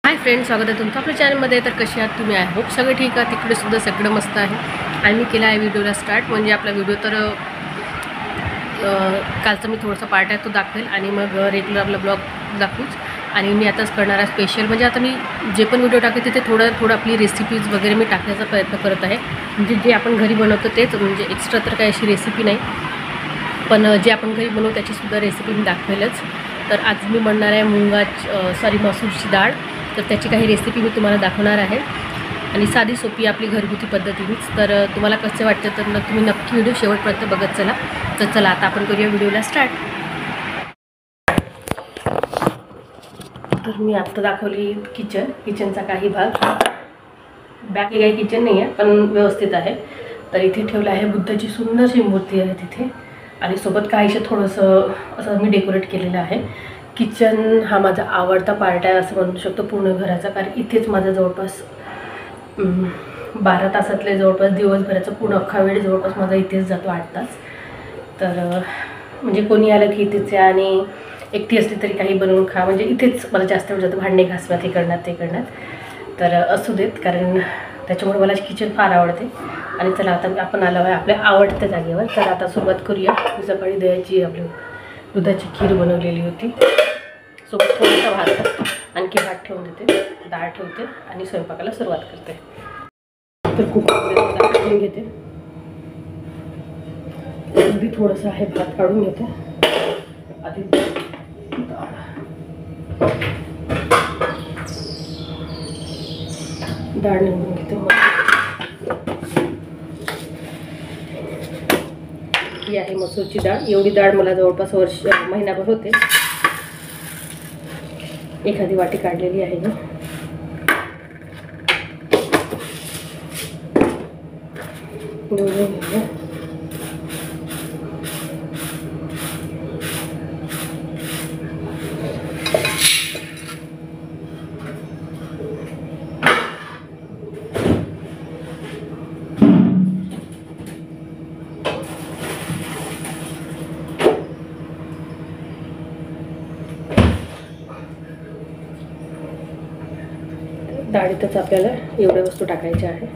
Hi friends, स्वागत आहे तुमचं आपल्या चॅनलमध्ये। तर कशी आहात तुम्ही? आय होप सगळे ठीक आहे, तिकडे सुद्धा सगळं मस्त आहे। आणि मी केला आहे व्हिडिओला स्टार्ट, म्हणजे आपला व्हिडिओ तर कालचा मी थोडासा पार्ट आहे तो दाखवेल आणि मग रेग्युलर आपला ब्लॉग दाखवूच। आणि मी आताच करणार आहे स्पेशल, म्हणजे आता मी जे पण व्हिडिओ टाकते तिथे थोडं आपली रेसिपीज वगैरे मी टाकण्याचा प्रयत्न करत आहे। म्हणजे जे आपण घरी बनवतो तेच, म्हणजे एक्स्ट्रा तर काही अशी रेसिपी नाही, पण जे आपण घरी बनवू त्याचीसुद्धा रेसिपी मी दाखवेलच। तर आज मी बनणार आहे मसूरची डाळ। तर त्याची काही रेसिपी मी तुम्हाला दाखवणार आहे आणि साधी सोपी आपली घरगुती पद्धतीनेच। तर तुम्हाला कसे वाटतं तर तुम्ही नक्की व्हिडिओ शेवटपर्यंत बघत चला। तर चला आता आपण करूया व्हिडिओला स्टार्ट। तर मी आता दाखवली किचनचा काही भाग। बाकी काही किचन नाही आहे पण व्यवस्थित आहे। तर इथे ठेवलं आहे बुद्धाची सुंदरशी मूर्ती आहे तिथे, आणि सोबत काहीशे थोडंसं असं मी डेकोरेट केलेलं आहे। किचन हा माझा आवडता पार्ट आहे असं म्हणू शकतो पूर्ण घराचा, कारण इथेच माझा जवळपास 12 तासातले जवळपास दिवसभराचा पूर्ण अख्खा वेळ जवळपास माझा इथेच जातो, 8 तास। तर म्हणजे कोणी आलं की इथेच आहे, आणि एकटी असली तरी काही बनवून खा, म्हणजे इथेच मला जास्त वेळ जातो भांडे घासण्यात, हे करण्यात। तर असू देत, कारण त्याच्यामुळे मला किचन फार आवडते। आणि चला आता आपण आलो आहे आपल्या आवडत्या जागेवर। तर आता सुरुवात करूया। मी सकाळी आपली दुधाची खीर बनवलेली होती, सोबत थोडासा भात, आणखी भात ठेवून देते, डाळ ठेवते आणि स्वयंपाकाला सुरुवात करते। तर कुकरमध्ये डाळ काढून घेते, अगदी थोडंसं आहे भात काढून घेते आधी। डाळ निवडून घेते। ही आहे मसूरची डाळ। एवढी डाळ मला जवळपास महिनाभर होते। एखादी वाटी काढलेली आहे ना, डाळीतच आपल्याला एवढ्या वस्तू टाकायच्या आहे।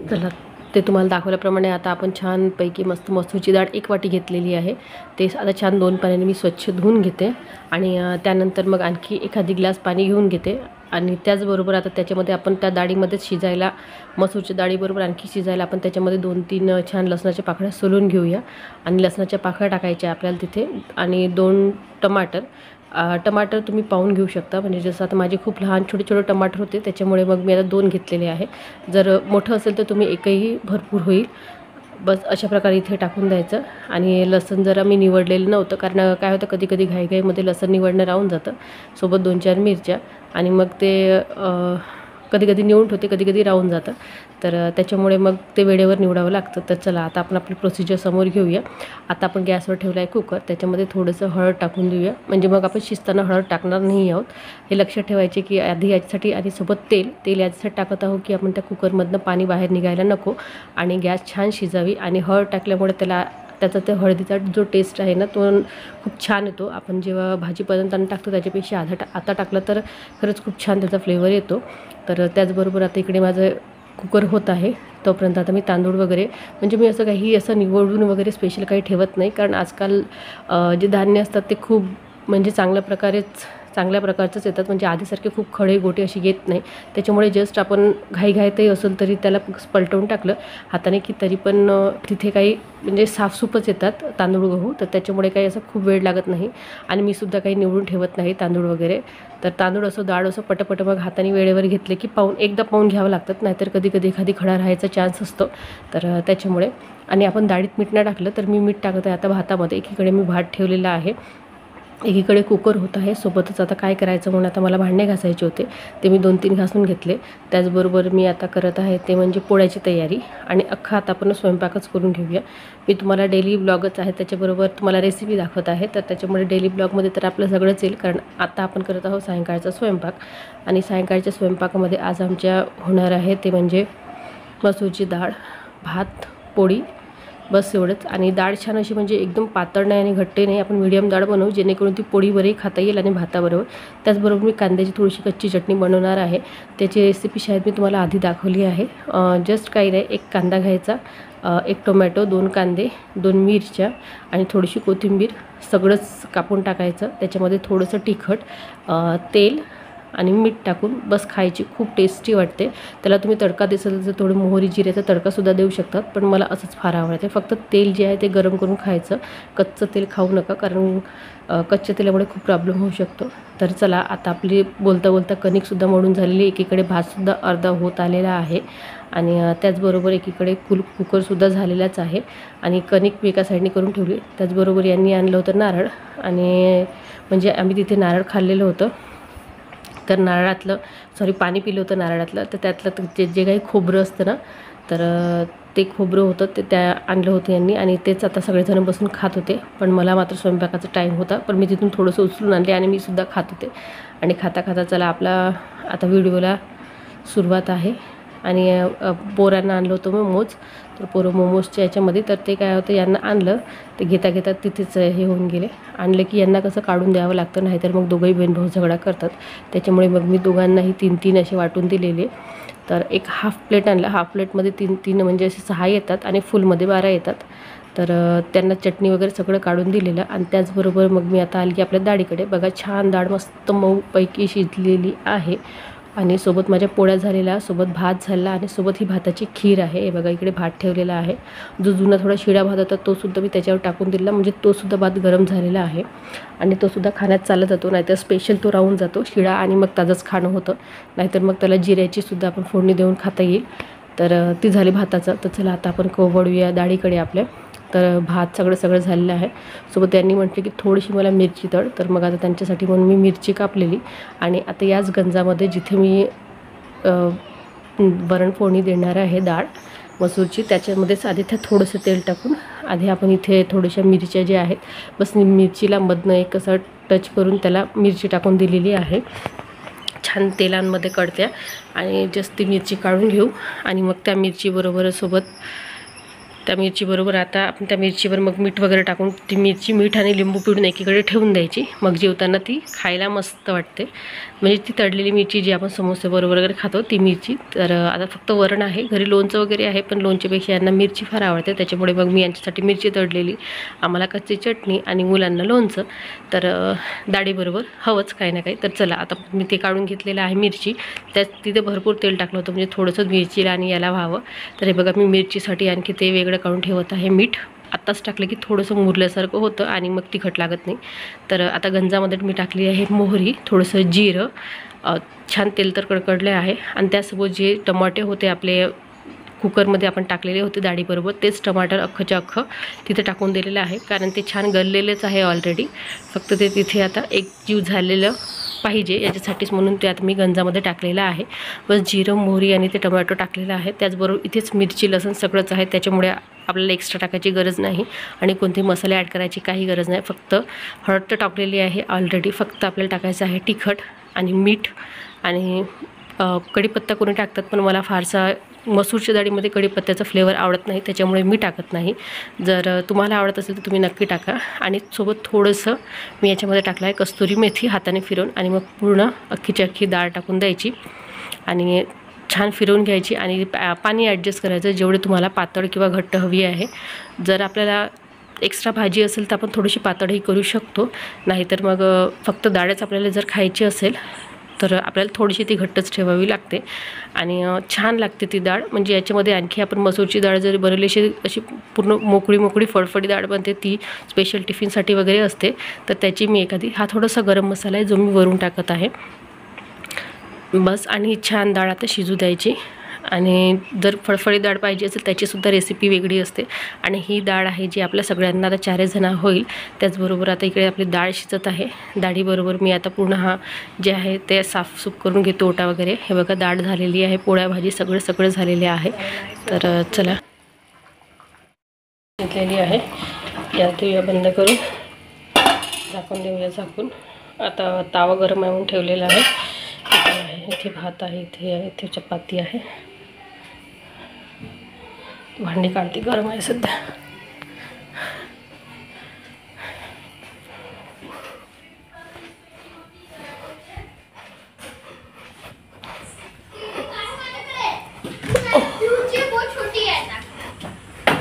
चला, ते तुम्हाला दाखवल्याप्रमाणे आता आपण छानपैकी मस्त मसूरची डाळ 1 वाटी घेतलेली आहे। ते आता छान 2 पाण्याने मी स्वच्छ धुवून घेते, आणि त्यानंतर मग आणखी एखादी ग्लास पाणी घेऊन घेते। आणि त्याचबरोबर आता त्याच्यामध्ये आपण त्या डाळीमध्येच शिजायला, मसूरच्या डाळीबरोबर आणखी शिजायला आपण त्याच्यामध्ये 2-3 छान लसणाच्या पाकळ्या सोलून घेऊया। आणि लसणाच्या पाकळ्या टाकायच्या आपल्याला तिथे, आणि 2 टमाटर तुम्ही पाहून घेऊ शकता, म्हणजे जसं आता माझे खूप लहान छोटे टमाटर होते त्याच्यामुळे मग मी आता 2 घेतलेले आहे। जर मोठं असेल तर तुम्ही एकही भरपूर होईल। बस अशा प्रकारे इथे टाकून द्यायचं। आणि लसूण जरा मी निवडलेलं नव्हतं, कारण काय होतं कधी घाईमध्ये लसूण निवडणं राहून जातं, सोबत 2-4 मिरच्या, आणि मग ते कधी निवडून ठेवते, कधी राहून जातं। तर त्याच्यामुळे मग ते वेळेवर निवडावं लागतं। तर चला आता आपण आपली प्रोसिजर समोर घेऊया। आता आपण गॅसवर ठेवला आहे कुकर, त्याच्यामध्ये थोडंसं हळद टाकून देऊया, म्हणजे मग आपण शिजताना हळद टाकणार नाही आहोत, हे लक्षात ठेवायचे की आधी याच्यासाठी। आणि सोबत तेल याच्यासाठी टाकत आहोत की आपण त्या कुकरमधनं पाणी बाहेर निघायला नको, आणि गॅस छान शिजावी। आणि हळद टाकल्यामुळे त्याचा ते हळदीचा जो टेस्ट आहे ना तो खूप छान येतो। आपण जेव्हा भाजी बनवताना टाकतो त्याच्यापेक्षा आता टाकलं तर खरंच खूप छान त्याचा फ्लेवर येतो। तर त्याचबरोबर आता इकडे माझं कुकर होत आहे, तोपर्यंत आता मी तांदूळ वगैरे, म्हणजे मी असं निवडून वगैरे स्पेशल काही ठेवत नाही, कारण आजकाल जे धान्य असतात ते खूप म्हणजे चांगल्या प्रकारचंच येतात, म्हणजे आधीसारखे खूप खडे गोटे अशी येत नाही। त्याच्यामुळे जस्ट आपण घाईतही असेल तरी त्याला पलटवून टाकलं हाताने की तरी पण तिथे काही म्हणजे साफसूपच येतात तांदूळ गहू, तर त्याच्यामुळे काही असं खूप वेळ लागत नाही। आणि मी सुद्धा काही निवडून ठेवत नाही तांदूळ वगैरे। तर तांदूळ असो डाळ असो पटपट मग हाताने वेळेवर घेतले की एकदा पाहून घ्यावं लागतात, नाहीतर कधी एखादी खडा राहायचा चान्स असतो। तर त्याच्यामुळे, आणि आपण डाळीत मीठ नाही टाकलं तर मी मीठ टाकत आहे आता भातामध्ये। एकीकडे मी भात ठेवलेला आहे, एकीकडे कुकर होत आहे, सोबतच आता काय करायचं म्हणून आता मला भांडे घासायचे होते, ते मी 2-3 घासून घेतले। त्याचबरोबर मी आता करत आहे ते म्हणजे पोळ्याची तयारी, आणि अख्खा आता आपण स्वयंपाकच करून घेऊया। मी तुम्हाला डेली ब्लॉगच आहे, त्याच्याबरोबर तुम्हाला रेसिपी दाखवत आहे, तर त्याच्यामुळे डेली ब्लॉगमध्ये तर आपलं सगळंच येईल, कारण आता आपण करत आहोत सायंकाळचा स्वयंपाक। आणि सायंकाळच्या स्वयंपाकामध्ये आज आमच्या होणार आहे ते म्हणजे मसूरची डाळ, भात, पोळी, बस एवढंच. आणि डाळ छान अशी म्हणजे एकदम पातळ नाही आणि घट्ट नाही, आपण मीडियम डाळ बनवू जेणेकरून ती पोळीवरही खाता येईल आणि भाताबरोबर. त्याचबरोबर मी कांद्याची थोडीशी कच्ची चटणी बनवणार आहे. त्याची रेसिपी शायद मी तुम्हाला आधी दाखवली आहे. जस्ट काही नाही, एक कांदा घ्यायचा, एक टोमॅटो, 2 कांदे, 2 मिरच्या आणि थोडीशी कोथिंबीर, सगळंच कापून टाकायचं. त्याच्यामध्ये थोडंसं तिखट, तेल आणि मीठ टाकून बस खायची. खूप टेस्टी वाटते. त्याला तुम्ही तडका दिसेल तर थोडं मोहरी जिऱ्याचा तडकासुद्धा देऊ शकतात, पण मला असंच फार आवडते. फक्त तेल जे आहे ते गरम करून खायचं, कच्चं तेल खाऊ नका, कारण कच्च्या तेलामुळे खूप प्रॉब्लेम होऊ शकतो. तर चला, आता आपली बोलता बोलता कणिकसुद्धा मळून झालेली, एकीकडे भातसुद्धा अर्धा होत आलेला आहे आणि त्याचबरोबर एकीकडे कुकरसुद्धा झालेलाच आहे आणि कणिक मी एका साईडने करून ठेवली. त्याचबरोबर यांनी आणलं होतं नारळ, आणि म्हणजे आम्ही तिथे नारळ खाल्लेलं होतं, तर नारळातलं पाणी पिलं होतं नारळातलं, तर त्यातलं जे काही खोबरं असतं ना, तर ते खोबरं होतं ते त्या आणलं होतं यांनी आणि तेच आता सगळेजण बसून खात होते. पण मला मात्र स्वयंपाकाचा टाईम होता, पण मी तिथून थोडंसं उचलून आणले आणि मी सुद्धा खात होते. आणि खाता खाता चला आपला आता व्हिडिओला सुरुवात आहे. आणि पोरांना आणलं होतं मोमोज, तर पोरं मोमोजच्या याच्यामध्ये, तर ते काय होतं, यांना आणलं ते घेता घेता तिथेच हे होऊन गेले. आणलं की यांना कसं काढून द्यावं लागतं, नाहीतर मग दोघंही बहीण भाऊ झगडा करतात. त्याच्यामुळे मग मी दोघांनाही 3-3 असे वाटून दिलेले. तर एक हाफ प्लेट आणलं, हाफ प्लेटमध्ये 3-3 म्हणजे असे 6 येतात आणि फुलमध्ये 12 येतात. तर त्यांना चटणी वगैरे सगळं काढून दिलेलं. आणि त्याचबरोबर मग मी आता आली की आपल्या डाळीकडे. बघा, छान डाळ मस्त मऊपैकी शिजलेली आहे आणि सोबत माझ्या पोळ्या झालेल्या, सोबत भात झाला आणि सोबत ही भाताची खीर आहे. हे बघा, इकडे भात ठेवलेला आहे. जो जुना थोडा शिळा भात होता तोसुद्धा मी त्याच्यावर टाकून दिला, म्हणजे तोसुद्धा भात गरम झालेला आहे आणि तोसुद्धा खाण्यात चालत जातो. नाहीतर स्पेशल तो राहून जातो शिळा आणि मग ताजंच खाणं होतं, नाहीतर मग त्याला जिऱ्याचीसुद्धा आपण फोडणी देऊन खाता येईल. तर ती झाली भाताचं. तर चला आता आपण वळूया डाळीकडे आपल्या. तर भात सगळं झालेलं आहे. सोबत त्यांनी म्हटलं की थोडीशी मला मिरची तळ, तर मग आता त्यांच्यासाठी म्हणून मी मिरची कापलेली. आणि आता याच गंजामध्ये जिथे मी वरण फोडणी देणार आहे डाळ मसूरची, त्याच्यामध्येच आधी त्या थोडंसं तेल टाकून आधी आपण इथे थोड्याशा मिरच्या ज्या आहेत, बस मिरचीला मधनं एक असं टच करून त्याला मिरची टाकून दिलेली आहे. छान तेलांमध्ये कळत्या आणि जस्ट ती मिरची काढून घेऊ आणि मग त्या मिरचीबरोबर आता आपण त्या मिरचीवर मग मीठ वगैरे टाकून ती मिरची मीठ आणि लिंबू पिळून एकीकडे ठेवून द्यायची. मग जेवताना ती खायला मस्त वाटते, म्हणजे ती तळलेली मिरची जी आपण समोसेबरोबर वगैरे खातो ती मिरची. तर आता फक्त वरण आहे, घरी लोणचं वगैरे आहे, पण लोणच्यापेक्षा यांना मिरची फार आवडते, त्याच्यामुळे मग मी यांच्यासाठी मिरची तळलेली, आम्हाला कच्ची चटणी आणि मुलांना लोणचं. तर डाळीबरोबर हवंच काही ना काही. तर चला आता मी ते काढून घेतलेलं आहे मिरची, तिथे भरपूर तेल टाकलं होतं, म्हणजे थोडंसं मिरचीला आणि याला व्हावं. तर हे बघा, मी मिरचीसाठी आणखी ते वेगळं काढून ठेवत आहे. मीठ आत्ताच टाकलं की थोडंसं मुरल्यासारखं होतं आणि मग तिखट लागत नाही. तर आता गंजामध्ये मी टाकली आहे मोहरी, थोडंसं जिरं, छान तेल तर कडकडले आहे. आणि त्यासोबत जे टमाटे होते आपले कुकरमध्ये आपण टाकलेले होते डाळीबरोबर, तेच टमाटर अख्खच्या अख्खं तिथे टाकून दिलेलं आहे, कारण ते छान गललेलेच आहे ऑलरेडी. फक्त ते तिथे आता एकजीव झालेलं पाहिजे याच्यासाठीच म्हणून ते आता मी गंजामध्ये टाकलेलं आहे. बस जिरं, मोहरी आणि ते टोमॅटो टाकलेलं आहे. त्याचबरोबर इथेच मिरची, लसूण सगळंच आहे, त्याच्यामुळे आपल्याला एक्स्ट्रा टाकायची गरज नाही आणि कोणते मसाले ॲड करायची काही गरज नाही. फक्त हळद तर टाकलेली आहे ऑलरेडी, फक्त आपल्याला टाकायचं आहे तिखट आणि मीठ. आणि कढीपत्ता कोणी टाकतात, पण मला फारसा मसूरच्या डाळीमध्ये कढीपत्त्याचा फ्लेवर आवडत नाही, त्याच्यामुळे मी टाकत नाही. जर तुम्हाला आवडत असेल तर तुम्ही नक्की टाका. आणि सोबत थोडंसं मी याच्यामध्ये टाकलं आहे कस्तुरी मेथी, हाताने फिरवून, आणि मग पूर्ण अख्खीची अख्खी डाळ टाकून द्यायची आणि छान फिरवून घ्यायची. आणि पाणी ॲडजस्ट करायचं, जेवढे तुम्हाला पातळ किंवा घट्ट हवी आहे. जर आपल्याला एक्स्ट्रा भाजी असेल तर आपण थोडीशी पातळही करू शकतो, नाहीतर मग फक्त डाळच आपल्याला जर खायची असेल तर आपल्याला थोडीशी ती घट्टच ठेवावी लागते आणि छान लागते ती डाळ. म्हणजे याच्यामध्ये आणखी आपण मसूरची डाळ जरी बनवली अशी पूर्ण मोकळी फडफडी डाळ बनते, ती स्पेशल टिफिनसाठी वगैरे असते, तर त्याची मी एखादी, हा थोडासा गरम मसाला आहे जो मी वरून टाकत आहे बस. आणि छान डाळ आता शिजू द्यायची. आणि जर फळफळी डाळ पाहिजे असेल त्याचीसुद्धा रेसिपी वेगळी असते. आणि ही डाळ आहे जी आपल्या सगळ्यांना आता 4 जण होईल. त्याचबरोबर आता इकडे आपली डाळ शिजत आहे. डाळीबरोबर मी आता पूर्ण हा जे आहे ते साफसूफ करून घेतो, ओटा वगैरे. हे बघा, डाळ झालेली आहे, पोळ्या भाजी सगळं झालेले आहे. तर चला, घेतलेली आहे, गॅस देऊया बंद करून, झाकून देऊया झाकून. आता तावा गरम आहे म्हणून ठेवलेला आहे. इथे भात आहे, इथे चपाती आहे. भांडी काढते, गरम आहे सध्या.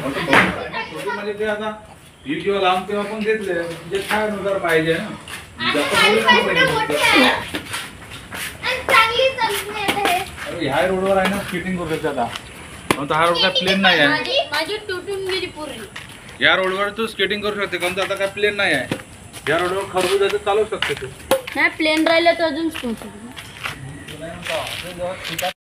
म्हणजे ते आता ही किंवा लांब किंवा पण घेतले म्हणजे नुसार पाहिजे ना. ह्या रोडवर आहे ना स्केटिंग करू शकते आता. पण हा रोड काय प्लेन नाही आहे. माझी तुटून गेली पूर्ण. या रोडवर तू स्केटिंग करू शकते कारण आता काय प्लेन नाही आहे. या रोडवर खरबूज चालू शकते तू. नाही प्लेन राहिलं तर अजून